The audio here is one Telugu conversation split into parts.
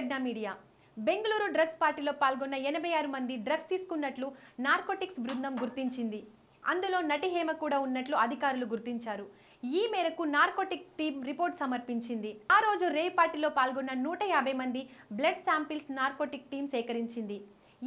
ప్రజ్ఞా మీడియా. బెంగళూరు డ్రగ్స్ పార్టీలో పాల్గొన్న 86 మంది డ్రగ్స్ తీసుకున్నట్లు నార్కోటిక్స్ బృందం గుర్తించింది. అందులో నటి హేమ కూడా ఉన్నట్లు అధికారులు గుర్తించారు. ఈ మేరకు నార్కోటిక్ టీం రిపోర్ట్ సమర్పించింది. ఆ రోజు రేవ్ పార్టీలో పాల్గొన్న 150 మంది బ్లడ్ శాంపిల్స్ నార్కోటిక్ టీం సేకరించింది.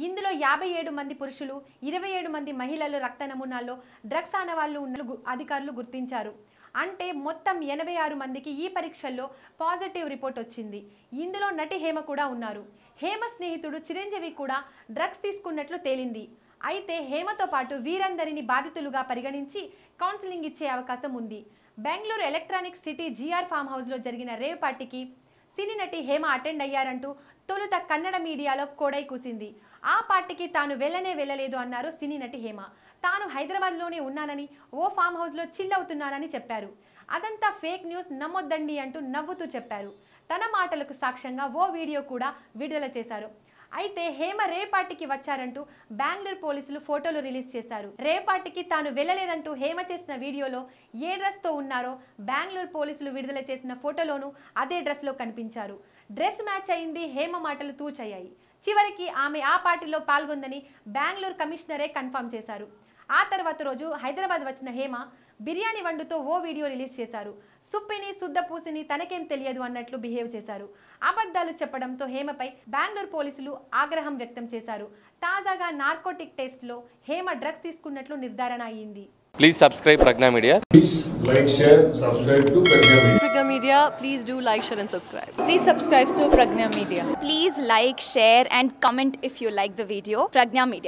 ఇందులో 57 మంది పురుషులు, 27 మంది మహిళల రక్త నమూనాల్లో డ్రగ్స్ ఆనవాళ్లు ఉన్నట్లు అధికారులు గుర్తించారు. అంటే మొత్తం 86 మందికి ఈ పరీక్షల్లో పాజిటివ్ రిపోర్ట్ వచ్చింది. ఇందులో నటి హేమ కూడా ఉన్నారు. హేమ స్నేహితుడు చిరంజీవి కూడా డ్రగ్స్ తీసుకున్నట్లు తేలింది. అయితే హేమతో పాటు వీరందరిని బాధితులుగా పరిగణించి కౌన్సిలింగ్ ఇచ్చే అవకాశం ఉంది. Bengaluru electronic city GR farm హౌస్లో జరిగిన రేవ్ పార్టీకి సినీ నటి హేమ అటెండ్ అయ్యారంటూ తొలుత కన్నడ మీడియాలో కోడై కూసింది. ఆ పార్టీకి తాను వెళ్ళలేదు అన్నారు సినీ నటి హేమ. తాను హైదరాబాద్లోనే ఉన్నానని, ఓ ఫామ్ హౌస్లో చిల్ అవుతున్నానని చెప్పారు. అదంతా ఫేక్ న్యూస్, నమ్మొద్దండి అంటూ నవ్వుతూ చెప్పారు. తన మాటలకు సాక్ష్యంగా ఓ వీడియో కూడా విడుదల చేశారు. అయితే హేమ రే పార్టీకి వచ్చారంటూ బెంగళూరు పోలీసులు ఫోటోలు రిలీజ్ చేశారు. రే పార్టీకి తాను వెళ్ళలేదంటూ హేమ చేసిన వీడియోలో ఏ డ్రెస్తో ఉన్నారో బెంగళూరు పోలీసులు విడుదల చేసిన ఫోటోలోనూ అదే డ్రెస్లో కనిపించారు. డ్రెస్ మ్యాచ్ అయింది. హేమ మాటలు తూచయ్యాయి. చివరికి ఆమె ఆ పార్టీలో పాల్గొందని బెంగళూరు కమిషనరే కన్ఫర్మ్ చేశారు. ఆ తర్వాత రోజు హైదరాబాద్ వచ్చిన హేమ బిర్యానీ వండుతో ఓ వీడియో రిలీజ్ చేశారు. సుప్పిని సుద్దపూసిని తనకేం తెలియదు అన్నట్లు బిహేవ్ చేశారు. అబద్ధాలు చెప్పడంతో హేమపై బెంగళూరు పోలీసులు ఆగ్రహం వ్యక్తం చేశారు. తాజాగా నార్కోటిక్ టెస్ట్ లో హేమ డ్రగ్స్ తీసుకున్నట్లు నిర్ధారణ అయ్యింది. Please subscribe Pragna Media. Please like, share, subscribe to Pragna Media. Pragna Media, please do like, share and subscribe. Please subscribe to Pragna Media. Please like, share and comment if you like the video. Pragna Media.